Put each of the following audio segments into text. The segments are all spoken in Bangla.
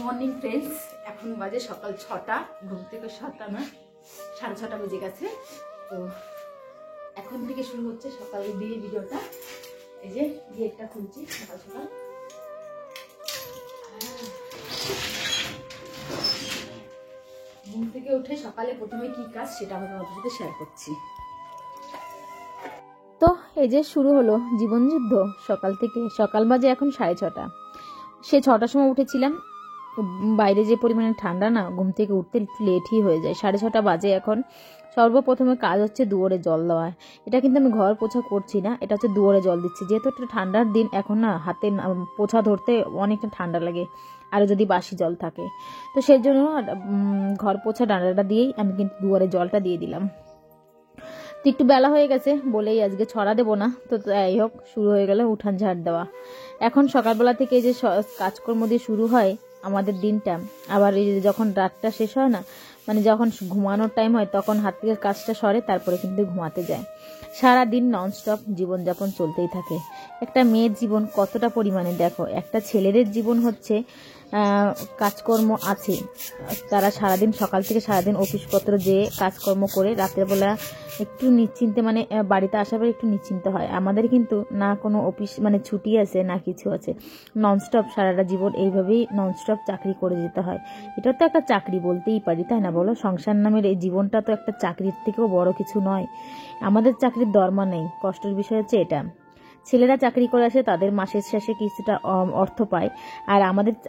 মর্নিং ফ্রেন্ডস, এখন বাজে সকাল 6টা। ঘুম থেকে 7টা না 6:30 বেজে গেছে। তো এখন থেকে শুরু হচ্ছে সকাল দিয়ে ভিডিওটা। এই যে গেটটা খুলছি সকাল সকাল। ঘুম থেকে উঠে সকালে প্রথমে কি কাজ সেটা আমি তোমাদের সাথে শেয়ার করছি। তো এই যে শুরু হলো জীবনযুদ্ধ সকাল থেকে। সকাল বাজে এখন 6:30। সে 6টার সময় উঠেছিলাম। বাইরে যে পরিমাণে ঠান্ডা না, ঘুম থেকে উঠতে একটু লেটই হয়ে যায়। 6:30 বাজে এখন। সর্বপ্রথমে কাজ হচ্ছে দুয়ারে জল দেওয়া। এটা কিন্তু আমি ঘর পোছা করছি না, এটা হচ্ছে দুয়ারে জল দিচ্ছি। যেহেতু একটা ঠান্ডার দিন, এখন না হাতে পোছা ধরতে অনেকটা ঠান্ডা লাগে, আরও যদি বাসি জল থাকে। তো সেই জন্য ঘর পোছা ডাঁডাটা দিয়েই আমি কিন্তু দুয়ারে জলটা দিয়ে দিলাম। তো একটু বেলা হয়ে গেছে বলেই আজকে ছড়া দেবো না। তো যাই হোক, শুরু হয়ে গেল উঠান ঝাড় দেওয়া। এখন সকালবেলা থেকে যে কাজকর্ম দিয়ে শুরু হয় আমাদের দিনটা। আবার এই যখন রাতটা শেষ হয় না, মানে যখন ঘুমানোর টাইম হয়, তখন হাত থেকে কাজটা সরে, তারপরে কিন্তু ঘুমাতে যায়। সারা দিন ননস্টপ জীবনযাপন চলতেই থাকে। একটা মেয়ের জীবন কতটা পরিমাণে দেখো, একটা ছেলেদের জীবন হচ্ছে কাজকর্ম আছে। তারা সারাদিন সকাল থেকে সারাদিন অফিসপত্র যেয়ে কাজকর্ম করে রাতের বেলা একটু নিশ্চিন্তে, মানে বাড়িতে আসার পরে একটু নিশ্চিন্ত হয়। আমাদের কিন্তু না কোনো অফিস মানে ছুটি আছে না কিছু আছে, ননস্টপ সারাটা জীবন এইভাবেই ননস্টপ চাকরি করে যেতে হয়। এটা তো একটা চাকরি বলতেই পারি, তাই না বলো? সংসার নামের এই জীবনটা তো একটা চাকরির থেকেও বড় কিছু নয়। আমাদের চাকরির দরমা নেই, কষ্টের বিষয় হচ্ছে এটা। ছেলেরা চাকরি করে আসে, তাদের মাসের শেষে কিছুটা অর্থ পায়। আর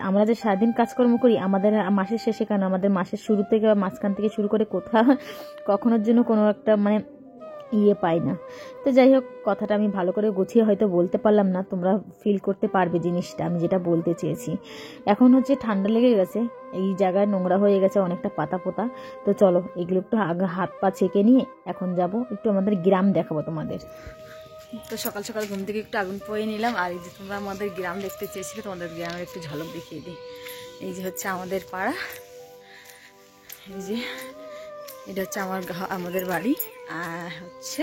আমরা যে সারাদিন কাজকর্ম করি, আমাদের মাসের শেষে কেন, আমাদের মাসের শুরু থেকে বা মাঝখান থেকে শুরু করে কোথাও কখনোর জন্য কোনো একটা মানে পাই না। তো যাই হোক, কথাটা আমি ভালো করে গুছিয়ে হয়তো বলতে পারলাম না, তোমরা ফিল করতে পারবে জিনিসটা আমি যেটা বলতে চেয়েছি। এখন হচ্ছে ঠান্ডা লেগে গেছে, এই জায়গায় নোংরা হয়ে গেছে অনেকটা পাতা পোতা। তো চলো এগুলো একটু আগে হাত পা ছেঁকে নিয়ে এখন যাব একটু আমাদের গ্রাম দেখাবো তোমাদের। তো সকাল সকাল ঘুম থেকে একটু আগুন পোয়ে নিলাম। আর এই যে তোমরা আমাদের গ্রাম দেখতে চেয়েছিলে, তোমাদের গ্রামের একটু ঝলক দেখিয়ে দিই। এই যে হচ্ছে আমাদের পাড়া, এই যে এটা হচ্ছে আমাদের বাড়ি। আর হচ্ছে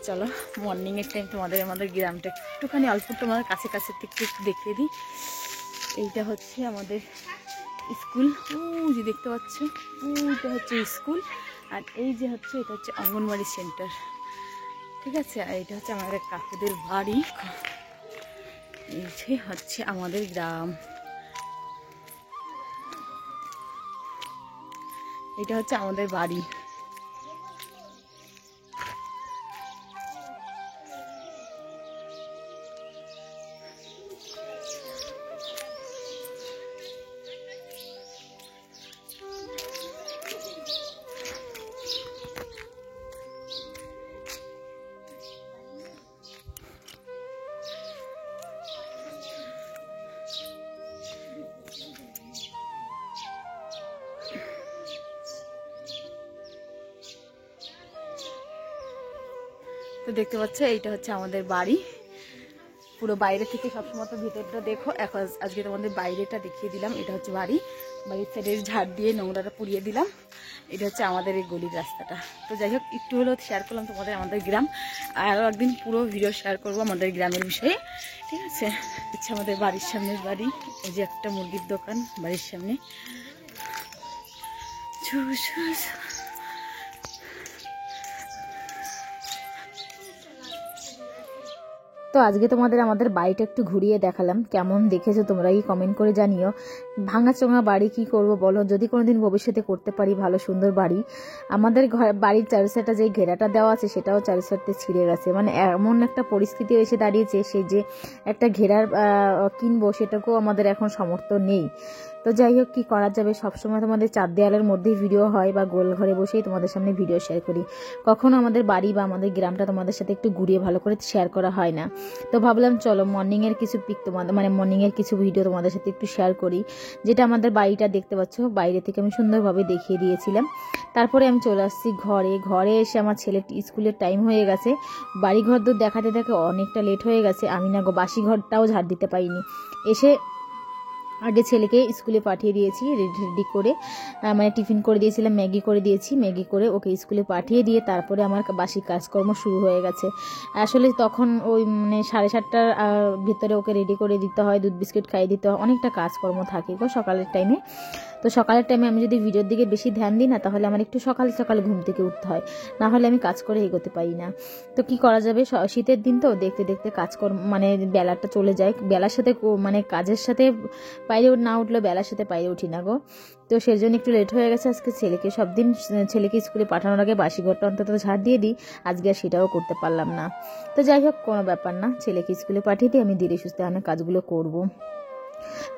চলো মর্নিংয়ের টাইম আমাদের গ্রামটা একটুখানি অল্প তোমাদের কাছে কাছে একটু দেখিয়ে দিই। এইটা হচ্ছে আমাদের স্কুল, যে দেখতে পাচ্ছ ওইটা হচ্ছে স্কুল। আর এই যে হচ্ছে এটা হচ্ছে অঙ্গনবাড়ি সেন্টার, ঠিক আছে। আর এটা হচ্ছে আমাদের কাকুদের বাড়ি। এই যে হচ্ছে আমাদের গ্রাম, এটা হচ্ছে আমাদের বাড়ি। তো দেখতে পাচ্ছ এইটা হচ্ছে আমাদের বাড়ি। পুরো বাইরে থেকে সবসময় তো ভিতরটা দেখো, এখন আজকে তোমাদের বাইরেটা দেখিয়ে দিলাম। এটা হচ্ছে বাড়ি, বাড়ির সাইডে ঝাড় দিয়ে নোংরাটা পুড়িয়ে দিলাম। এটা হচ্ছে আমাদের এই গলির রাস্তাটা। তো যাই হোক, একটু হলেও শেয়ার করলাম তোমাদের আমাদের গ্রাম। আরও একদিন পুরো ভিডিও শেয়ার করবো আমাদের গ্রামের বিষয়ে, ঠিক আছে। হচ্ছে আমাদের বাড়ির সামনের বাড়ি। এই যে একটা মুরগির দোকান বাড়ির সামনে। তো আজকে তোমাদের আমাদের বাড়িটা একটু ঘুরিয়ে দেখালাম, কেমন দেখেছো তোমরা এই কমেন্ট করে জানিও। ভাঙাচোঙা বাড়ি কি করব বলো, যদি কোনোদিন ভবিষ্যতে করতে পারি ভালো সুন্দর বাড়ি। আমাদের বাড়ির চারুসাইডটা যে ঘেরাটা দেওয়া আছে সেটাও চারুসাইডতে ছিঁড়ে গেছে, মানে এমন একটা পরিস্থিতি এসে দাঁড়িয়েছে, সে যে একটা ঘেরার কিনবো সেটাকেও আমাদের এখন সামর্থ্য নেই। তো যাই হোক, কী করা যাবে, সবসময় তোমাদের চার দেয়ালের মধ্যেই ভিডিও হয় বা গোল ঘরে বসেই তোমাদের সামনে ভিডিও শেয়ার করি। কখনো আমাদের বাড়ি বা আমাদের গ্রামটা তোমাদের সাথে একটু ঘুরিয়ে ভালো করে শেয়ার করা হয় না। তো ভাবলাম চলো মর্নিংয়ের কিছু পিক তোমাদের, মানে মর্নিংয়ের কিছু ভিডিও তোমাদের সাথে একটু শেয়ার করি। যেটা আমাদের বাড়িটা দেখতে পাচ্ছ, বাইরে থেকে আমি সুন্দরভাবে দেখিয়ে দিয়েছিলাম। তারপরে আমি চলে আসছি ঘরে এসে আমার ছেলের স্কুলের টাইম হয়ে গেছে। বাড়ি ঘর দূর দেখাতে অনেকটা লেট হয়ে গেছে। আমি না বাসি ঘরটাও ঝাড় দিতে পারিনি। এসে আগে ছেলেকে স্কুলে পাঠিয়ে দিয়েছি রেডি করে, মানে টিফিন করে দিয়েছিলাম, ম্যাগি করে দিয়েছি, ম্যাগি করে ওকে স্কুলে পাঠিয়ে দিয়ে তারপরে আমার বাসি কাজকর্ম শুরু হয়ে গেছে। আসলে তখন ওই মানে 7:30টার ভিতরে ওকে রেডি করে দিতে হয়, দুধ বিস্কিট খাইয়ে দিতে হয়, অনেকটা কাজকর্ম থাকে গো সকালের টাইমে। তো সকালের টাইমে আমি যদি ভিডিওর দিকে বেশি ধ্যান দিই না, তাহলে আমার একটু সকাল সকাল ঘুম থেকে উঠতে হয়, না হলে আমি কাজ করে এগোতে পারি না। তো কি করা যাবে, শীতের দিন তো দেখতে দেখতে কাজকর্ম মানে বেলাটা চলে যায়, বেলার সাথে মানে কাজের সাথে বাইরে না উঠলেও বেলার সাথে বাইরে উঠি না গো। তো সেই জন্য একটু লেট হয়ে গেছে আজকে। ছেলেকে সব দিন ছেলেকে স্কুলে পাঠানোর আগে বাসি ঘরটা অন্তত ঝাড় দিয়ে দিই, আজকে আর সেটাও করতে পারলাম না। তো যাই হোক, কোনো ব্যাপার না, ছেলেকে স্কুলে পাঠিয়ে দিয়ে আমি ধীরে সুস্থে অনেক কাজগুলো করবো।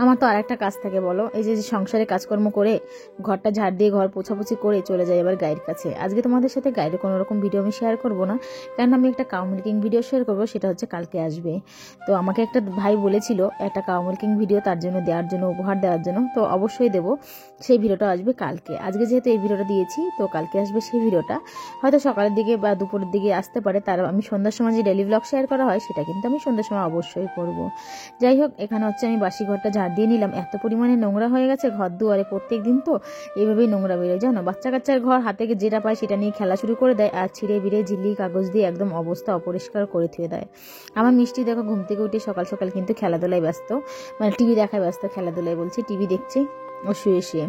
আমার তো আর একটা কাজ থাকে বলো, এই যে সংসারে কাজকর্ম করে ঘরটা ঝাড় দিয়ে ঘর পোছাপুছি করে চলে যাই এবার গাইড কাছে। আজকে তোমাদের সাথে গাইডের কোনো রকম ভিডিও আমি শেয়ার করবো না, কারণ আমি একটা কাউ মিল্কিং ভিডিও শেয়ার করবো, সেটা হচ্ছে কালকে আসবে। তো আমাকে একটা ভাই বলেছিল একটা কাউ মিল্কিং ভিডিও তার জন্য দেওয়ার জন্য, উপহার দেওয়ার জন্য, তো অবশ্যই দেবো। সেই ভিডিওটা আসবে কালকে। আজকে যেহেতু এই ভিডিওটা দিয়েছি, তো কালকে আসবে সেই ভিডিওটা, হয়তো সকালের দিকে বা দুপুরের দিকে আসতে পারে। তার আমি সন্ধ্যার সময় যে ডেলি ব্লগ শেয়ার করা হয়, সেটা কিন্তু আমি সন্ধ্যার সময় অবশ্যই করবো। যাই হোক, এখানে হচ্ছে আমি বাসি ঘরটা ঝাড় দিয়ে নিলাম। এত পরিমাণে নোংরা হয়ে গেছে ঘর দুয়ারে, প্রত্যেক দিন তো এইভাবেই নোংরা বেরোয় জানো। বাচ্চা কাচ্চার ঘর হাতে যেটা পায় সেটা নিয়ে খেলা শুরু করে দেয়, আর ছিঁড়ে বিড়ে ঝিল্লি কাগজ দিয়ে একদম অবস্থা অপরিষ্কার করে থুয়ে দেয়। আমার মিষ্টি দেখো ঘুম থেকে উঠে সকাল সকাল কিন্তু খেলাধুলায় ব্যস্ত, মানে টিভি দেখায় ব্যস্ত, খেলাধুলায় বলছি, টিভি দেখছে ও শুয়ে শুয়ে।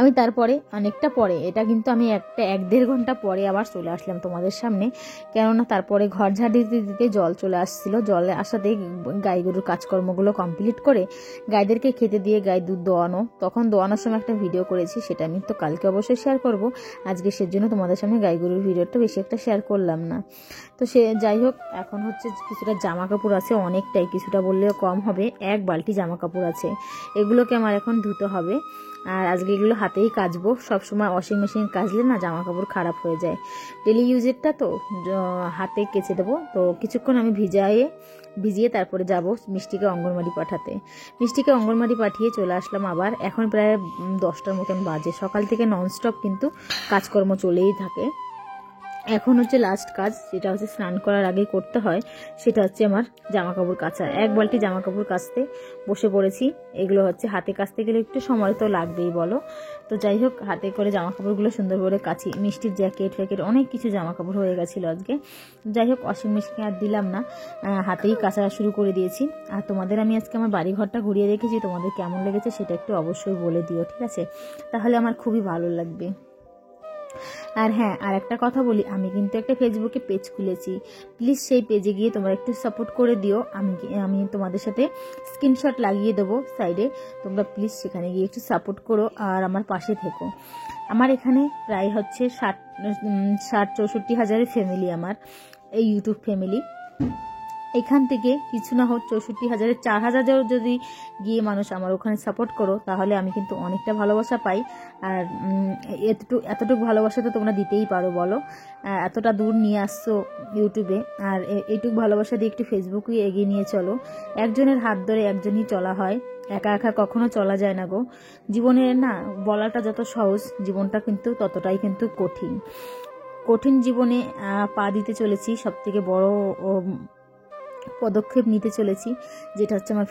আমি তারপরে অনেকটা পরে, এটা কিন্তু আমি 1-1.5 ঘন্টা পরে আবার চলে আসলাম তোমাদের সামনে, কেননা তারপরে ঘর ঝাড় দিতে দিতে জল চলে আসছিল। জলে আসাতেই গাই গরুর কাজকর্মগুলো কমপ্লিট করে গাইদেরকে খেতে দিয়ে গাই দুধ দোয়ানো, তখন দোয়ানোর সময় একটা ভিডিও করেছি, সেটা আমি তো কালকে অবশ্যই শেয়ার করব। আজকে সেজন্য তোমাদের সামনে গাই গরুর ভিডিওটা বেশি একটা শেয়ার করলাম না। তো সে যাই হোক, এখন হচ্ছে কিছুটা জামা কাপড় আছে, অনেকটাই, কিছুটা বললেও কম হবে, 1 বালতি জামা কাপড় আছে, এগুলোকে আমার এখন ধুতে হবে। আর আজকে এগুলো হাতেই কাচবো, সবসময় ওয়াশিং মেশিন কাচলে না জামা কাপড় খারাপ হয়ে যায়, ডেলি ইউজেরটা তো হাতে কেচে দেবো। তো কিছুক্ষণ আমি ভিজিয়ে তারপরে যাব মিষ্টিকে অঙ্গনওয়াড়ি পাঠাতে। মিষ্টিকে অঙ্গনওয়াড়ি পাঠিয়ে চলে আসলাম আবার। এখন প্রায় 10টার মতন বাজে, সকাল থেকে ননস্টপ কিন্তু কাজকর্ম চলেই থাকে। এখন হচ্ছে লাস্ট কাজ, যেটা হচ্ছে স্নান করার আগে করতে হয়, সেটা হচ্ছে আমার জামা কাপড় কাচা। 1 বালতি জামা কাপড় কাচতে বসে পড়েছি। এগুলো হচ্ছে হাতে কাচতে গেলে একটু সময় তো লাগবেই বলো। তো যাই হোক, হাতে করে জামা কাপড়গুলো সুন্দর করে কাচি। মিষ্টির জ্যাকেট ফ্যাকেট অনেক কিছু জামা কাপড় হয়ে গেছিলো আজকে। যাই হোক, ওয়াশিং মেশিনে আর দিলাম না, হাতেই কাচা শুরু করে দিয়েছি। আর তোমাদের আমি আজকে আমার বাড়ি ঘরটা ঘুরিয়ে রেখেছি, তোমাদের কেমন লেগেছে সেটা একটু অবশ্যই বলে দিও, ঠিক আছে? তাহলে আমার খুবই ভালো লাগবে। আর হ্যাঁ, আর একটা কথা বলি, আমি কিন্তু একটা ফেসবুকে পেজ খুলেছি, প্লিজ সেই পেজে গিয়ে তোমরা একটু সাপোর্ট করে দিও। আমি তোমাদের সাথে স্ক্রিনশট লাগিয়ে দেবো সাইডে, তোমরা প্লিজ সেখানে গিয়ে একটু সাপোর্ট করো আর আমার পাশে থেকো। আমার এখানে প্রায় হচ্ছে 60-64 হাজারের ফ্যামিলি, আমার এই ইউটিউব ফ্যামিলি। এখান থেকে কিছু না হোক 64 হাজারের 4 হাজার যদি গিয়ে মানুষ আমার ওখানে সাপোর্ট করো, তাহলে আমি কিন্তু অনেকটা ভালোবাসা পাই। আর এতটুকু ভালোবাসা তো তোমরা দিতেই পারো বলো, এতটা দূর নিয়ে আসছো ইউটিউবে, আর এইটুকু ভালোবাসা দিয়ে একটু ফেসবুকে এগিয়ে নিয়ে চলো। একজনের হাত ধরে একজনই চলা হয়, একা একা কখনো চলা যায় না গো। জীবনের না বলাটা যত সহজ, জীবনটা কিন্তু ততটাই কিন্তু কঠিন জীবনে পা দিতে চলেছি। সবথেকে বড় পদক্ষেপ নিতে চলেছি, যেটা হচ্ছে আমার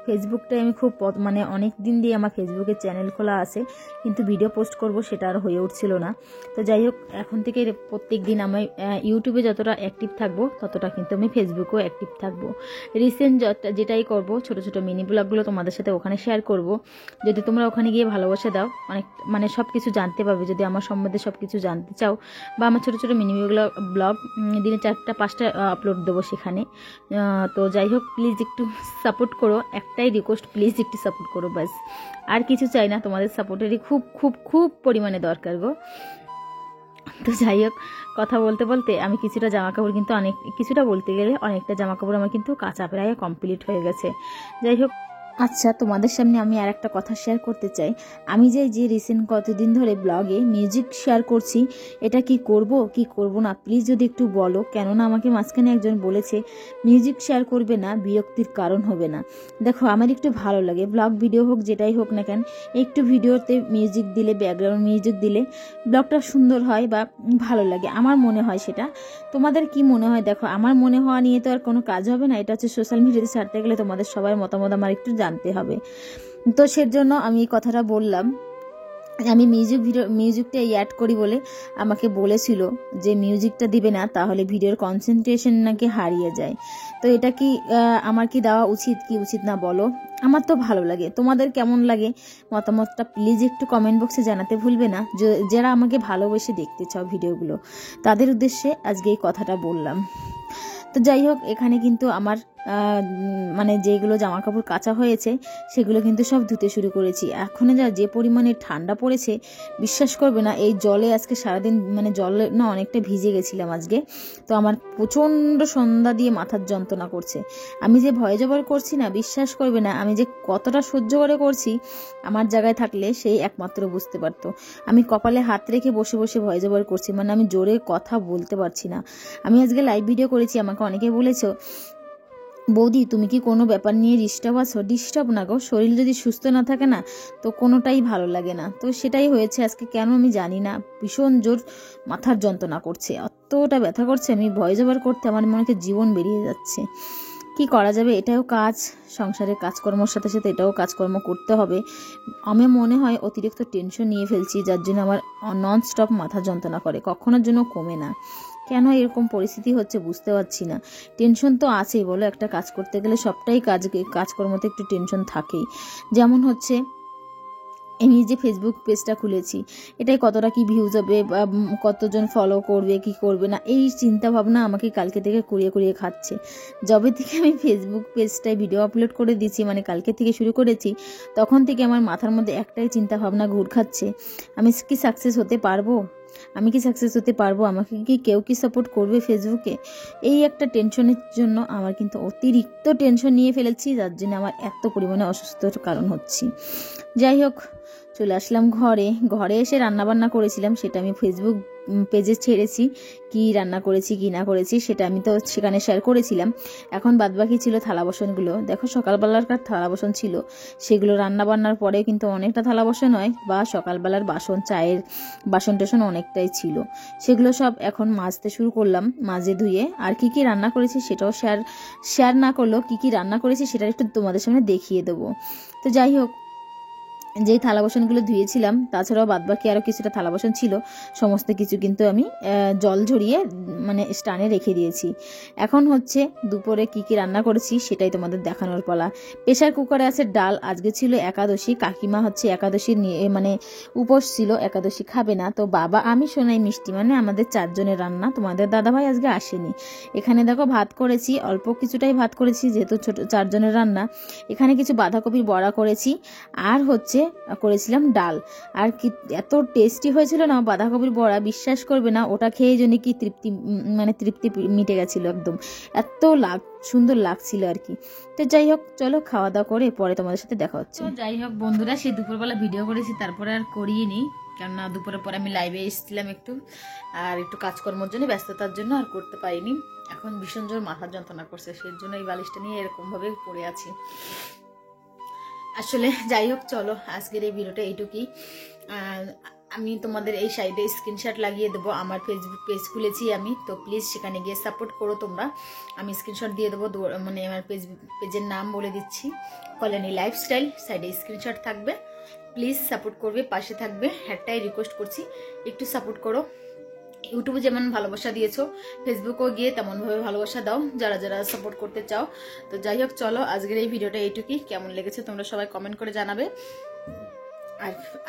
ফেসবুকটাই আমি খুব মানে অনেক দিন দিয়ে আমার ফেসবুকের চ্যানেল খোলা আছে, কিন্তু ভিডিও পোস্ট করব সেটা আর হয়ে উঠছিল না। তো যাই হোক, এখন থেকে প্রত্যেক দিন আমি ইউটিউবে যতটা অ্যাক্টিভ থাকবো, ততটা কিন্তু আমি ফেসবুকেও অ্যাক্টিভ থাকবো। রিসেন্ট যেটাই করব, ছোট ছোট মিনি ব্লগগুলো তোমাদের সাথে ওখানে শেয়ার করব। যদি তোমরা ওখানে গিয়ে ভালোবাসা দাও, অনেক মানে সব কিছু জানতে পারবে। যদি আমার সম্বন্ধে সব কিছু জানতে চাও, বা আমার ছোট ছোট মিনি ব্লগ দিনে 4টা-5টা আপলোড দেবো সেখানে। তো যাই হোক, প্লিজ একটু সাপোর্ট করো, একটাই রিকোয়েস্ট, প্লিজ একটু সাপোর্ট করো, ব্যাস। আর কিছু চাই না, তোমাদের সাপোর্টেরই খুব খুব খুব পরিমাণে দরকার গো। তো যাই হোক, কথা বলতে বলতে আমি কিছুটা জামাকাপড় কিন্তু কিছুটা বলতে গেলে অনেকটা জামাকাপড় আমার কিন্তু কাঁচা প্রায় কমপ্লিট হয়ে গেছে। যাই হোক, আচ্ছা, তোমাদের সামনে আমি আর একটা কথা শেয়ার করতে চাই। আমি যে রিসেন্ট কতদিন ধরে ব্লগে মিউজিক শেয়ার করছি, এটা কি করব না, প্লিজ যদি একটু বলো। কেননা আমাকে মাঝখানে একজন বলেছে মিউজিক শেয়ার করবে না, বিরক্তির কারণ হবে না। দেখো, আমার একটু ভালো লাগে, ব্লগ ভিডিও হোক যেটাই হোক না কেন, একটু ভিডিওতে মিউজিক দিলে, ব্যাকগ্রাউন্ড মিউজিক দিলে ব্লগটা সুন্দর হয় বা ভালো লাগে, আমার মনে হয় সেটা। তোমাদের কি মনে হয়? দেখো, আমার মনে হওয়া নিয়ে তো আর কোনো কাজ হবে না, এটা হচ্ছে সোশ্যাল মিডিয়াতে ছাড়তে গেলে তোমাদের সবার মতামত আমার একটু জানতে হবে। তো সেজন্য আমি এই কথাটা বললাম। আমি মিউজিকটা অ্যাড করি বলে আমাকে বলেছিল যে মিউজিকটা দিবে না, তাহলে ভিডিওর কনসেন্ট্রেশন নাকি হারিয়ে যায়। তো এটা কি আমার কি দেওয়া উচিত কি উচিত না বলো? আমার তো ভালো লাগে, তোমাদের কেমন লাগে মতামতটা প্লিজ একটু কমেন্ট বক্সে জানাতে ভুলবে না। যারা আমাকে ভালোবেসে দেখতে চাও ভিডিওগুলো, তাদের উদ্দেশ্যে আজকে এই কথাটা বললাম। তো যাই হোক, এখানে কিন্তু আমার মানে যেগুলো জামা কাপড় কাচা হয়েছে সেগুলো কিন্তু সব ধুতে শুরু করেছি। এখন যে পরিমাণে ঠান্ডা পড়েছে বিশ্বাস করবে না, এই জলে আজকে সারাদিন মানে জলে না অনেকটা ভিজে গেছিলাম আজকে। তো আমার প্রচণ্ড সন্ধ্যা দিয়ে মাথার যন্ত্রণা করছে। আমি যে ভয় জবর করছি না, বিশ্বাস করবে না আমি যে কতটা সহ্য করে করছি, আমার জায়গায় থাকলে সেই একমাত্র বুঝতে পারতো। আমি কপালে হাত রেখে বসে বসে ভয় জবর করছি, মানে আমি জোরে কথা বলতে পারছি না। আমি আজকে লাইভ ভিডিও করেছি, আমাকে অনেকে বলেছো বৌদি তুমি কি কোনো ব্যাপার নিয়ে ডিস্টার্ব আছো? ডিস্টার্ব না গো, শরীর যদি সুস্থ না থাকে না তো কোনোটাই ভালো লাগে না। তো সেটাই হয়েছে আজকে, কেন আমি জানি না, ভীষণ জোর মাথার যন্ত্রণা করছে, অতটা ব্যথা করছে, আমি ভয় জবার করতে আমার মনে হচ্ছে জীবন বেরিয়ে যাচ্ছে। কি করা যাবে, এটাও কাজ, সংসারের কাজকর্মর সাথে সাথে এটাও কাজকর্ম করতে হবে। আমি মনে হয় অতিরিক্ত টেনশন নিয়ে ফেলছি, যার জন্য আমার নন স্টপ মাথা যন্ত্রণা করে, কখনোর জন্য কমে না। কেন এরকম পরিস্থিতি হচ্ছে বুঝতে পারছি না। টেনশন তো আছেই বলো, একটা কাজ করতে গেলে সবটাই কাজকর্মতে একটু টেনশন থাকেই। যেমন হচ্ছে আমি যে ফেসবুক পেজটা খুলেছি, এটাই কতটা কি ভিউজ হবে বা কতজন ফলো করবে কি করবে না, এই চিন্তা ভাবনা আমাকে কালকে থেকে কুড়িয়ে কুড়িয়ে খাচ্ছে। যবে থেকে আমি ফেসবুক পেজটায় ভিডিও আপলোড করে দিচ্ছি, মানে কালকে থেকে শুরু করেছি, তখন থেকে আমার মাথার মধ্যে একটাই চিন্তা ভাবনা ঘুর খাচ্ছে, আমি কি সাকসেস হতে পারবো, আমি কি সাকসেস হতে পারবো, আমাকে কি কেউ কি সাপোর্ট করবে ফেসবুকে। এই একটা টেনশনের জন্য আমার কিন্তু অতিরিক্ত টেনশন নিয়ে ফেলেছি, যার জন্য আমার এত পরিমাণে অসুস্থতার কারণ হচ্ছি। যাই হোক, চলে আসলাম ঘরে এসে রান্নাবান্না করেছিলাম, সেটা আমি ফেসবুক পেজে ছেড়েছি, কি রান্না করেছি কি না করেছি সেটা আমি তো সেখানে শেয়ার করেছিলাম। এখন বাদবাকি ছিল থালা বাসনগুলো, দেখো সকালবেলার থালা বাসন ছিল, সেগুলো রান্না বান্নার পরে কিন্তু অনেকটা থালা বাসন হয়, বা সকালবেলার বাসন চায়ের বাসন টাসন অনেকটাই ছিল, সেগুলো সব এখন মাজতে শুরু করলাম, মাজে ধুয়ে। আর কি কি রান্না করেছি সেটাও শেয়ার না করলেও কি কি রান্না করেছি সেটা একটু তোমাদের সামনে দেখিয়ে দেবো। তো যাই হোক, যেই থালা বাসনগুলো ধুয়েছিলাম তাছাড়াও বাদবাকি আরও কিছুটা থালা বাসন ছিল, সমস্ত কিছু কিন্তু আমি জল ঝরিয়ে মানে স্টানে রেখে দিয়েছি। এখন হচ্ছে দুপুরে কি কি রান্না করেছি সেটাই তোমাদের দেখানোর পালা। প্রেশার কুকারে আছে ডাল, আজকে ছিল একাদশী, কাকিমা হচ্ছে একাদশী নিয়ে মানে উপোস ছিল, একাদশী খাবে না। তো বাবা আমি সোনাই মিষ্টি, মানে আমাদের 4 জনের রান্না, তোমাদের দাদাভাই আজকে আসেনি। এখানে দেখো ভাত করেছি, অল্প কিছুটাই ভাত করেছি যেহেতু 4 জনের রান্না। এখানে কিছু বাঁধাকপির বড়া করেছি, আর হচ্ছে করেছিলাম ডাল। আর কি এত টেস্টি হয়েছিল না বাঁধাকপির বড়া, বিশ্বাস করবে না, ওটা খেয়ে জন্য কি তৃপ্তি মিটে গেছিল একদম, এত সুন্দর লাগছিল আর কি। তো যাই হোক, চলো খাওয়া দাওয়া করে পরে তোমাদের সাথে দেখা হচ্ছে। যাই হোক বন্ধুরা, সেই দুপুরবেলা ভিডিও করেছি, তারপরে আর করিনি, কেননা দুপুরের পরে আমি লাইভে এসেছিলাম একটু, আর একটু কাজকর্মের জন্য ব্যস্ততার জন্য আর করতে পারিনি। এখন ভীষণ জোর মাথার যন্ত্রণা করছে, সেই জন্য এই বালিশটা নিয়ে এরকমভাবে পড়ে আছি আসলে। যাই হোক, চলো আজকের এই ভিডিওটা এইটুকুই। আমি তোমাদের এই সাইডে স্ক্রিনশট লাগিয়ে দেবো, আমার ফেসবুক পেজ খুলেছি আমি, তো প্লিজ সেখানে গিয়ে সাপোর্ট করো তোমরা। আমি স্ক্রিনশট দিয়ে দেবো, মানে আমার পেজের নাম বলে দিচ্ছি, কল্যাণী লাইফস্টাইল, সাইডে স্ক্রিনশট থাকবে, প্লিজ সাপোর্ট করবে, পাশে থাকবে, একটাই রিকোয়েস্ট করছি, একটু সাপোর্ট করো। ইউটিউবে যেমন ভালোবাসা দিয়েছো, ফেসবুকেও গিয়ে তেমনভাবে ভালোবাসা দাও যারা যারা সাপোর্ট করতে চাও। তো যাই হোক, চলো আজকের এই ভিডিওটা এইটুকুই, কেমন লেগেছে তোমরা সবাই কমেন্ট করে জানাবে,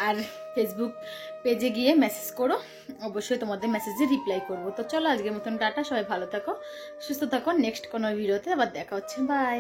আর ফেসবুক পেজে গিয়ে মেসেজ করো, অবশ্যই তোমাদের মেসেজে রিপ্লাই করবো। তো চলো আজকের মতন টাটা, সবাই ভালো থাকো, সুস্থ থাকো, নেক্সট কোনো ভিডিওতে আবার দেখা হচ্ছে, বাই।